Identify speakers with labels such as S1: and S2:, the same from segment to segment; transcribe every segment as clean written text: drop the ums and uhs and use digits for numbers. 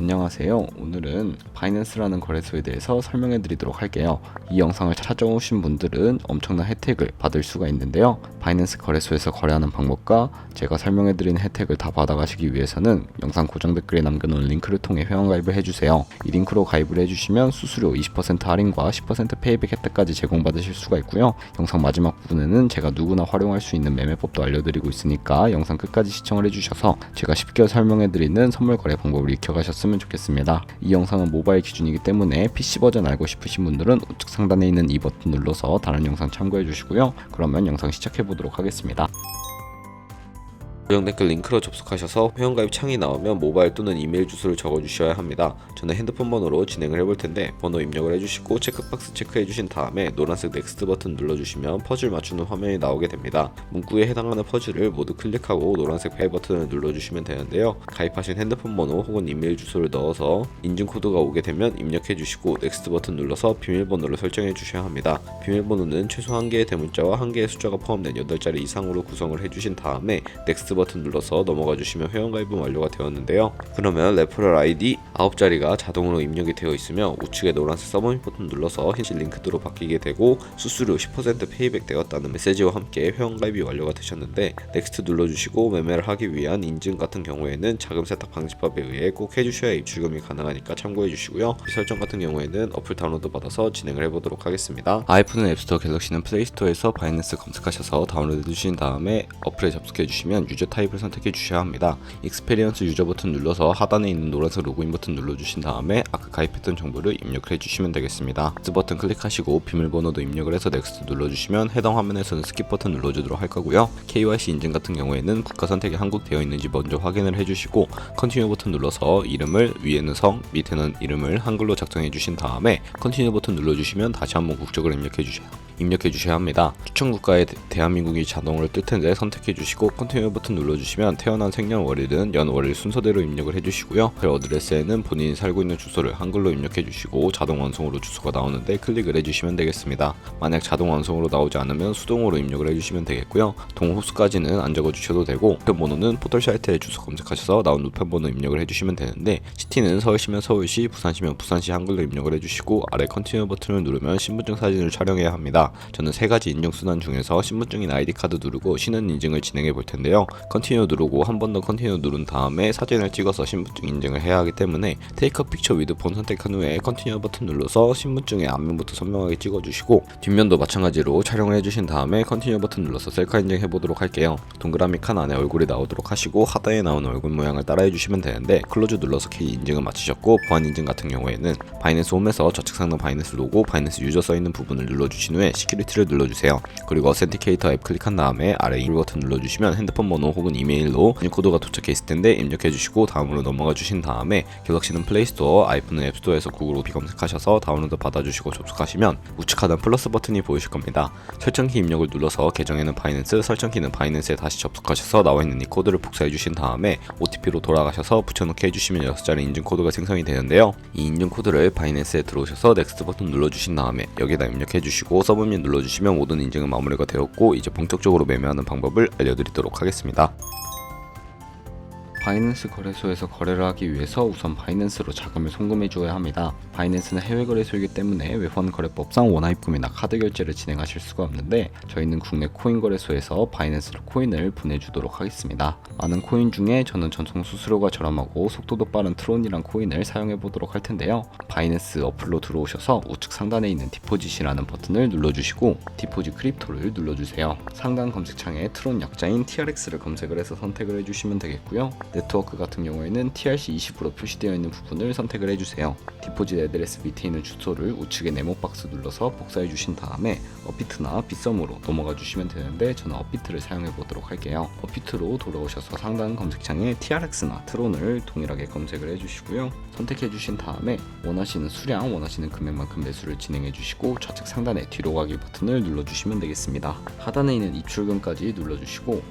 S1: 안녕하세요. 오늘은 바이낸스라는 거래소에 대해서 설명해 드리도록 할게요. 이 영상을 찾아오신 분들은 엄청난 혜택을 받을 수가 있는데요. 바이낸스 거래소에서 거래하는 방법과 제가 설명해 드리는 혜택을 다 받아가시기 위해서는 영상 고정 댓글에 남겨놓은 링크를 통해 회원가입을 해주세요. 이 링크로 가입을 해주시면 수수료 20% 할인과 10% 페이백 혜택까지 제공받으실 수가 있고요. 영상 마지막 부분에는 제가 누구나 활용할 수 있는 매매법도 알려드리고 있으니까 영상 끝까지 시청을 해주셔서 제가 쉽게 설명해 드리는 선물 거래 방법을 익혀가셨으면 좋겠습니다. 이 영상은 모바일 기준이기 때문에 PC 버전 알고 싶으신 분들은 우측 상단에 있는 이 버튼 눌러서 다른 영상 참고해 주시고요. 그러면 영상 시작해 보도록 하겠습니다.
S2: 고정 댓글 링크로 접속하셔서 회원가입 창이 나오면 모바일 또는 이메일 주소를 적어주셔야 합니다. 저는 핸드폰 번호로 진행을 해볼 텐데 번호 입력을 해주시고 체크박스 체크해주신 다음에 노란색 넥스트 버튼 눌러주시면 퍼즐 맞추는 화면이 나오게 됩니다. 문구에 해당하는 퍼즐을 모두 클릭하고 노란색 벨 버튼을 눌러주시면 되는데요. 가입하신 핸드폰 번호 혹은 이메일 주소를 넣어서 인증 코드가 오게 되면 입력해주시고 넥스트 버튼 눌러서 비밀번호를 설정해주셔야 합니다. 비밀번호는 최소 1개의 대문자와 1개의 숫자가 포함된 8자리 이상으로 구성을 해주신 다음에 넥스트 버튼 눌러서 넘어가 주시면 회원가입은 완료가 되었는데요. 그러면 레퍼럴 아이디 9자리가 자동으로 입력이 되어 있으며 우측에 노란색 서브밋 버튼 눌러서 현실 링크드로 바뀌게 되고 수수료 10% 페이백 되었다는 메시지와 함께 회원가입이 완료가 되셨는데 넥스트 눌러주시고 매매를 하기 위한 인증 같은 경우에는 자금 세탁 방지법에 의해 꼭 해주셔야 입출금이 가능하니까 참고해 주시고요. 이 설정 같은 경우에는 어플 다운로드 받아서 진행을 해보도록 하겠습니다. 아이폰은 앱스토어, 갤럭시는 플레이스토어에서 바이낸스 검색하셔서 다운로드 해주신 다음에 어플에 접속해 주시면 유저 타입을 선택해 주셔야 합니다. 익스페리언스 유저 버튼 눌러서 하단에 있는 노란색 로그인 버튼 눌러주신 다음에 아까 가입했던 정보를 입력을 해주시면 되겠습니다. 넥스트 버튼 클릭하시고 비밀번호도 입력을 해서 넥스트 눌러주시면 해당 화면에서는 스킵 버튼 눌러주도록 할 거고요. KYC 인증 같은 경우에는 국가 선택이 한국 되어 있는지 먼저 확인을 해주시고 컨티뉴 버튼 눌러서 이름을 위에는 성, 밑에는 이름을 한글로 작성해 주신 다음에 컨티뉴 버튼 눌러주시면 다시 한번 국적을 입력해 주셔야 합니다. 추천 국가에 대한민국이 자동으로 뜰 텐데 선택해 주시고 컨티뉴 버튼 눌러주시면 태어난 생년월일은 연월일 순서대로 입력을 해주시고요. 그 어드레스에는 본인이 살고 있는 주소를 한글로 입력해 주시고 자동 완성으로 주소가 나오는데 클릭을 해주시면 되겠습니다. 만약 자동 완성으로 나오지 않으면 수동으로 입력을 해주시면 되겠고요. 동호수까지는 안 적어주셔도 되고 우편번호는 포털 사이트에 주소 검색하셔서 나온 우편번호 입력을 해주시면 되는데 시티는 서울시면 서울시, 부산시면 부산시 한글로 입력을 해주시고 아래 컨티뉴 버튼을 누르면 신분증 사진을 촬영해야 합니다. 저는 3가지 인증 수단 중에서 신분증인 아이디카드 누르고 신원 인증을 진행해 볼 텐데요. 컨티뉴 누르고 한 번 더 컨티뉴 누른 다음에 사진을 찍어서 신분증 인증을 해야 하기 때문에 테이크 픽처 위드 폰 선택한 후에 컨티뉴 버튼 눌러서 신분증의 앞면부터 선명하게 찍어주시고 뒷면도 마찬가지로 촬영을 해주신 다음에 컨티뉴 버튼 눌러서 셀카 인증 해보도록 할게요. 동그라미 칸 안에 얼굴이 나오도록 하시고 하단에 나오는 얼굴 모양을 따라 해주시면 되는데 클로즈 눌러서 K 인증을 마치셨고 보안 인증 같은 경우에는 바이낸스 홈에서 좌측 상단 바이낸스 로고, 바이낸스 유저 써있는 부분을 눌러주신 후에 시큐리티를 눌러주세요. 그리고 어센티케이터 앱 클릭한 다음에 아래 이 버튼 눌러주시면 핸드폰 번호 혹은 이메일로 코드가 도착해 있을 텐데 입력해주시고 다음으로 넘어가 주신 다음에 갤럭시는 플레이스토어, 아이폰은 앱스토어에서 구글 오피 검색하셔서 다운로드 받아주시고 접속하시면 우측 하단 플러스 버튼이 보이실 겁니다. 설정키 입력을 눌러서 계정에는 바이낸스, 설정키는 바이낸스에 다시 접속하셔서 나와있는 이 코드를 복사해 주신 다음에 OTP로 돌아가셔서 붙여넣기 해주시면 6자리 인증 코드가 생성이 되는데요. 이 인증 코드를 바이낸스에 들어오셔서 넥스트 버튼 눌러주신 다음에 여기다 입력해 주시고 서브밋 눌러주시면 모든 인증은 마무리가 되었고 이제 본격적으로 매매하는 방법을 알려드리도록 하겠습니다.
S1: 바이낸스 거래소에서 거래를 하기 위해서 우선 바이낸스로 자금을 송금해 주어야 합니다. 바이낸스는 해외 거래소이기 때문에 외환 거래법상 원화입금이나 카드 결제를 진행하실 수가 없는데 저희는 국내 코인 거래소에서 바이낸스로 코인을 보내주도록 하겠습니다. 많은 코인 중에 저는 전송 수수료가 저렴하고 속도도 빠른 트론이란 코인을 사용해 보도록 할 텐데요. 바이낸스 어플로 들어오셔서 우측 상단에 있는 디포짓이라는 버튼을 눌러주시고 디포짓 크립토를 눌러주세요. 상단 검색창에 트론 약자인 TRX를 검색을 해서 선택을 해주시면 되겠고요. 네트워크 같은 경우에는 TRC20으로 표시되어 있는 부분을 선택을 해주세요. 디포짓 애드레스 밑에 있는 주소를 우측에 네모 박스 눌러서 복사해 주신 다음에 업비트나 빗썸으로 넘어가 주시면 되는데 저는 업비트를 사용해 보도록 할게요. 업비트로 돌아오셔서 상단 검색창에 TRX나 트론을 동일하게 검색을 해주시고요. 선택해 주신 다음에 원하시는 수량, 원하시는 금액만큼 매수를 진행해 주시고 좌측 상단에 뒤로 가기 버튼을 눌러주시면 되겠습니다. 하단에 있는 입출금까지 눌러주시고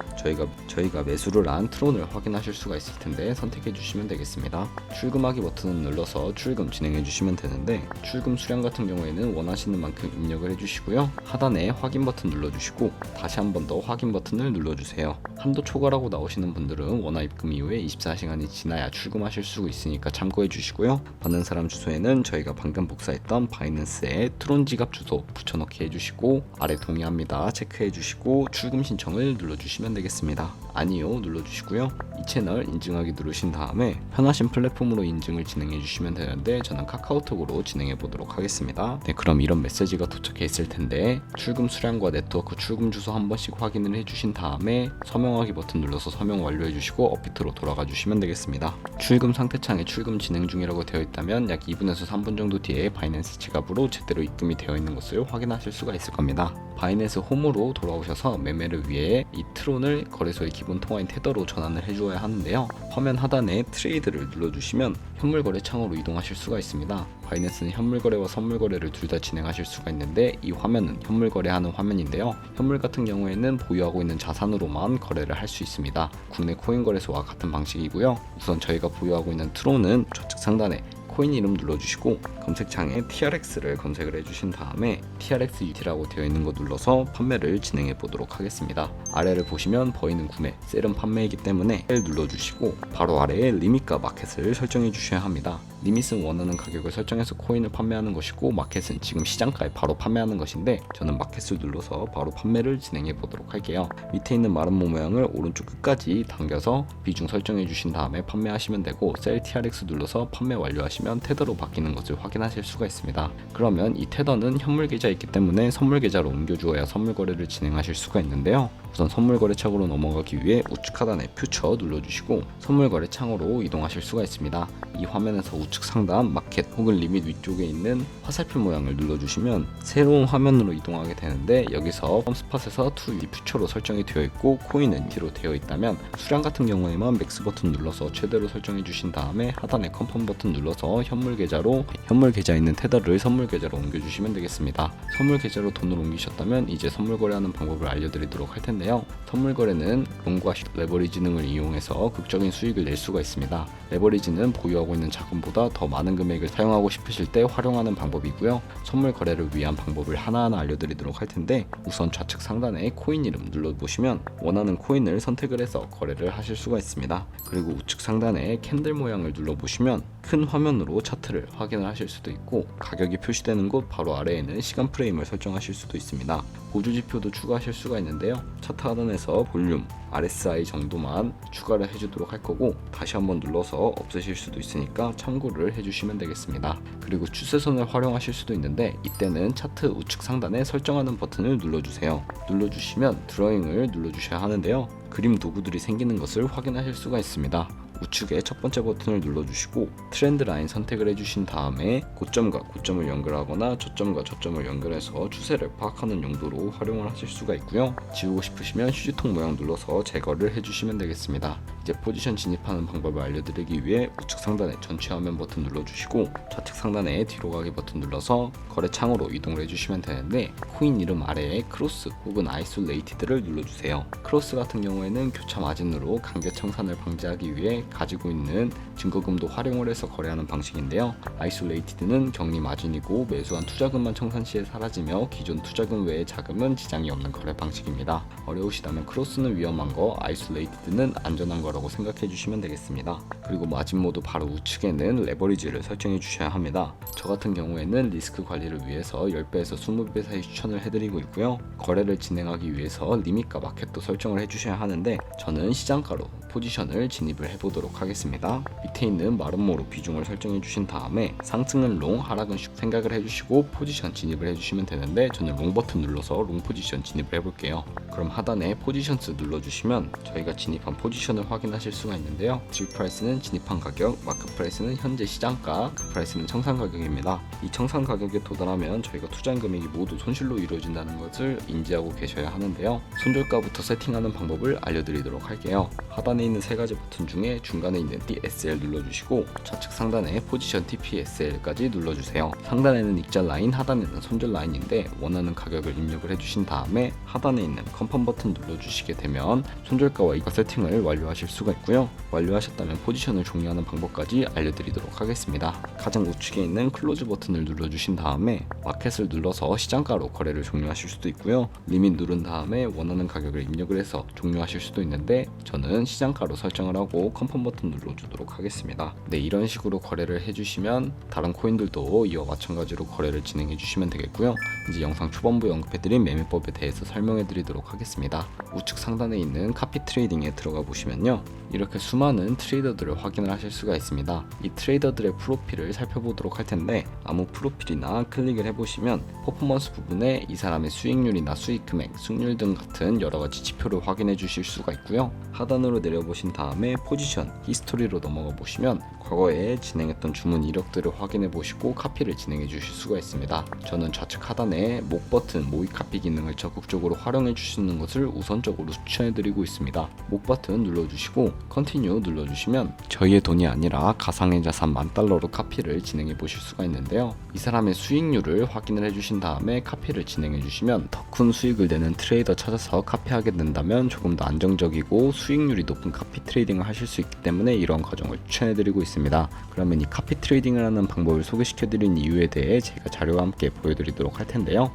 S1: 저희가 매수를 한 트론을 확인하실 수가 수가 있을 텐데 선택해 주시면 되겠습니다. 출금하기 버튼을 눌러서 출금 진행해 주시면 되는데, 출금 수량 같은 경우에는 원하시는 만큼 입력을 해주시고요. 하단에 확인 버튼 눌러주시고 다시 한 번 더 확인 버튼을 눌러주세요. 한도 초과라고 나오시는 분들은 원화 입금 이후에 24시간이 지나야 출금하실 수 있으니까 참고해 주시고요. 받는 사람 주소에는 저희가 방금 복사했던 바이낸스의 트론 지갑 주소 붙여넣기 해주시고, 아래 동의합니다 체크해 주시고 출금 신청을 눌러주시면 되겠습니다. 아니요 눌러주시고요. 이 채널 인증하기 누르신 다음에 편하신 플랫폼으로 인증을 진행해 주시면 되는데, 저는 카카오톡으로 진행해 보도록 하겠습니다. 네, 그럼 이런 메시지가 도착해 있을 텐데, 출금 수량과 네트워크 출금 주소 한 번씩 확인을 해주신 다음에 서명하기 버튼 눌러서 서명 완료해 주시고 업비트로 돌아가 주시면 되겠습니다. 출금 상태창에 출금 진행 중이라고 되어 있다면 약 2분에서 3분 정도 뒤에 바이낸스 지갑으로 제대로 입금이 되어 있는 것을 확인하실 수가 있을 겁니다. 바이낸스 홈으로 돌아오셔서 매매를 위해 이 트론을 거래소의 기본 통화인 테더로 전환을 해주어야 하는데요. 화면 하단에 트레이드를 눌러주시면 현물 거래 창으로 이동하실 수가 있습니다. 바이낸스는 현물 거래와 선물 거래를 둘 다 진행하실 수가 있는데, 이 화면은 현물 거래하는 화면인데요. 현물 같은 경우에는 보유하고 있는 자산으로만 거래를 할 수 있습니다. 국내 코인 거래소와 같은 방식이고요. 우선 저희가 보유하고 있는 트론은 좌측 상단에 코인 이름 눌러주시고 검색창에 TRX를 검색을 해주신 다음에 TRX UT라고 되어 있는 거 눌러서 판매를 진행해 보도록 하겠습니다. 아래를 보시면 버이는 구매, 셀은 판매이기 때문에 셀 눌러주시고 바로 아래에 리밋과 마켓을 설정해 주셔야 합니다. 리밋은 원하는 가격을 설정해서 코인을 판매하는 것이고, 마켓은 지금 시장가에 바로 판매하는 것인데, 저는 마켓을 눌러서 바로 판매를 진행해 보도록 할게요. 밑에 있는 마름모 모양을 오른쪽 끝까지 당겨서 비중 설정해 주신 다음에 판매하시면 되고, 셀 TRX 눌러서 판매 완료하시면 테더로 바뀌는 것을 확인하실 수가 있습니다. 그러면 이 테더는 현물 계좌에 있기 때문에 선물 계좌로 옮겨 주어야 선물 거래를 진행하실 수가 있는데요. 우선 선물 거래 창으로 넘어가기 위해 우측 하단에 퓨처 눌러주시고 선물 거래 창으로 이동하실 수가 있습니다. 이 화면에서 우측 상단 마켓 혹은 리밋 위쪽에 있는 화살표 모양을 눌러주시면 새로운 화면으로 이동하게 되는데, 여기서 펌스팟에서 투 퓨처로 설정이 되어 있고 코인은 T로 되어 있다면, 수량 같은 경우에만 맥스 버튼 눌러서 최대로 설정해 주신 다음에 하단에 컨펌 버튼 눌러서 현물 계좌에 있는 테더를 선물 계좌로 옮겨주시면 되겠습니다. 선물 계좌로 돈을 옮기셨다면 이제 선물 거래하는 방법을 알려드리도록 할 텐데요. 선물 거래는 롱과 레버리지 등을 이용해서 극적인 수익을 낼 수가 있습니다. 레버리지는 보유하고 있는 자금보다 더 많은 금액을 사용하고 싶으실 때 활용하는 방법이고요. 선물 거래를 위한 방법을 하나하나 알려드리도록 할 텐데, 우선 좌측 상단에 코인 이름 눌러보시면 원하는 코인을 선택을 해서 거래를 하실 수가 있습니다. 그리고 우측 상단에 캔들 모양을 눌러보시면 큰 화면으로 차트를 확인을 하실 수도 있고, 가격이 표시되는 곳 바로 아래에는 시간 프레임을 설정하실 수도 있습니다. 보조 지표도 추가하실 수가 있는데요. 차트 하단에서 볼륨, RSI 정도만 추가를 해주도록 할 거고, 다시 한번 눌러서 없애실 수도 있으니까 참고를 해주시면 되겠습니다. 그리고 추세선을 활용하실 수도 있는데, 이때는 차트 우측 상단에 설정하는 버튼을 눌러주세요. 눌러주시면 드로잉을 눌러주셔야 하는데요. 그림 도구들이 생기는 것을 확인하실 수가 있습니다. 우측에 첫 번째 버튼을 눌러주시고 트렌드 라인 선택을 해주신 다음에 고점과 고점을 연결하거나 저점과 저점을 연결해서 추세를 파악하는 용도로 활용을 하실 수가 있고요. 지우고 싶으시면 휴지통 모양 눌러서 제거를 해주시면 되겠습니다. 이제 포지션 진입하는 방법을 알려드리기 위해 우측 상단에 전체 화면 버튼 눌러주시고 좌측 상단에 뒤로 가기 버튼 눌러서 거래 창으로 이동을 해주시면 되는데, 코인 이름 아래에 크로스 혹은 아이솔레이티드를 눌러주세요. 크로스 같은 경우에는 교차 마진으로 강제 청산을 방지하기 위해 가지고 있는 증거금도 활용을 해서 거래하는 방식인데요. 아이솔레이티드는 격리 마진이고 매수한 투자금만 청산 시에 사라지며 기존 투자금 외의 자금은 지장이 없는 거래 방식입니다. 어려우시다면 크로스는 위험한 거, 아이솔레이티드는 안전한 거라고 생각해 주시면 되겠습니다. 그리고 마진 모드 바로 우측에는 레버리지를 설정해 주셔야 합니다. 저 같은 경우에는 리스크 관리를 위해서 10배에서 20배 사이 추천을 해드리고 있고요. 거래를 진행하기 위해서 리밋과 마켓도 설정을 해주셔야 하는데, 저는 시장가로 포지션을 진입을 해보도록 하겠습니다. 밑에 있는 마름모로 비중을 설정해 주신 다음에 상승은 롱, 하락은 슉 생각을 해주시고 포지션 진입을 해주시면 되는데, 저는 롱 버튼 눌러서 롱 포지션 진입을 해볼게요. 그럼 하단에 포지션스 눌러주시면 저희가 진입한 포지션을 확인하실 수가 있는데요. 질 프라이스는 진입한 가격, 마크 프라이스는 현재 시장가, 그 프라이스는 청산 가격입니다. 이 청산 가격에 도달하면 저희가 투자한 금액이 모두 손실로 이루어진다는 것을 인지하고 계셔야 하는데요. 손절가부터 세팅하는 방법을 알려드리도록 할게요. 하단에 있는 세 가지 버튼 중에 중간에 있는 TSL 눌러주시고 좌측 상단에 포지션 TPSL까지 눌러주세요. 상단에는 익절 라인, 하단에는 손절 라인인데 원하는 가격을 입력을 해주신 다음에 하단에 있는 컨펌 버튼 눌러주시게 되면 손절가와 이가 세팅을 완료하실 수가 있고요. 완료하셨다면 포지션을 종료하는 방법까지 알려드리도록 하겠습니다. 가장 우측에 있는 클로즈 버튼을 눌러주신 다음에 마켓을 눌러서 시장가로 거래를 종료하실 수도 있고요. 리밋 누른 다음에 원하는 가격을 입력을 해서 종료하실 수도 있는데 저는 시장가로 설정을 하고 컨펌 버튼 눌러주도록 하겠습니다. 네, 이런 식으로 거래를 해주시면 다른 코인들도 이와 마찬가지로 거래를 진행해 주시면 되겠고요. 이제 영상 초반부에 언급해드린 매매법에 대해서 설명해 드리도록 하겠습니다. 우측 상단에 있는 카피 트레이딩에 들어가 보시면요, 이렇게 수많은 트레이더들을 확인을 하실 수가 있습니다. 이 트레이더들의 프로필을 살펴보도록 할 텐데, 아무 프로필이나 클릭을 해보시면 퍼포먼스 부분에 이 사람의 수익률이나 수익 금액, 승률 등 같은 여러가지 지표를 확인해 주실 수가 있고요. 하단으로 내려보신 다음에 포지션, 히스토리로 넘어가 보시면 과거에 진행했던 주문 이력들을 확인해 보시고 카피를 진행해 주실 수가 있습니다. 저는 좌측 하단에 목 버튼 모의 카피 기능을 적극적으로 활용해 주시는 것을 우선적으로 추천해 드리고 있습니다. 목 버튼 눌러주시고 컨티뉴 눌러주시면 저희의 돈이 아니라 가상의 자산 $10,000로 카피를 진행해 보실 수가 있는데요. 이 사람의 수익률을 확인을 해주신 다음에 카피를 진행해 주시면 더 큰 수익을 내는 트레이더 찾아서 카피하게 된다면 조금 더 안정적이고 수익률이 높은 카피 트레이딩을 하실 수 있기 때문에 이런 과정을 추천해 드리고 있습니다. 그러면 이 카피 트레이딩을 하는 방법을 소개시켜 드린 이유에 대해 제가 자료와 함께 보여드리도록 할 텐데요.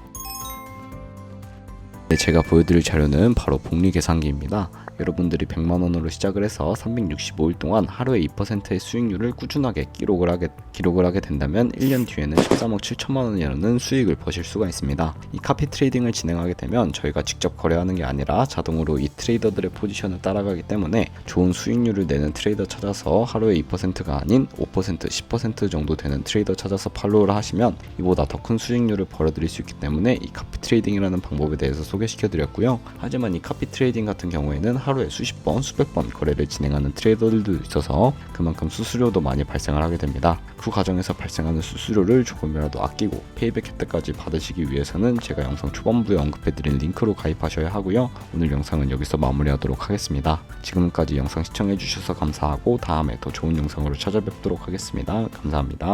S1: 네, 제가 보여드릴 자료는 바로 복리 계산기입니다. 여러분들이 100만원으로 시작을 해서 365일 동안 하루에 2%의 수익률을 꾸준하게 기록을 하게 된다면 1년 뒤에는 13억 7천만원이라는 수익을 버실 수가 있습니다. 이 카피 트레이딩을 진행하게 되면 저희가 직접 거래하는 게 아니라 자동으로 이 트레이더들의 포지션을 따라가기 때문에 좋은 수익률을 내는 트레이더 찾아서 하루에 2%가 아닌 5%, 10% 정도 되는 트레이더 찾아서 팔로우를 하시면 이보다 더 큰 수익률을 벌어들일 수 있기 때문에 이 카피 트레이딩이라는 방법에 대해서 소개시켜 드렸고요. 하지만 이 카피 트레이딩 같은 경우에는 하루에 수십 번, 수백 번 거래를 진행하는 트레이더들도 있어서 그만큼 수수료도 많이 발생을 하게 됩니다. 그 과정에서 발생하는 수수료를 조금이라도 아끼고 페이백 혜택까지 받으시기 위해서는 제가 영상 초반부에 언급해드린 링크로 가입하셔야 하고요. 오늘 영상은 여기서 마무리하도록 하겠습니다. 지금까지 영상 시청해주셔서 감사하고 다음에 더 좋은 영상으로 찾아뵙도록 하겠습니다. 감사합니다.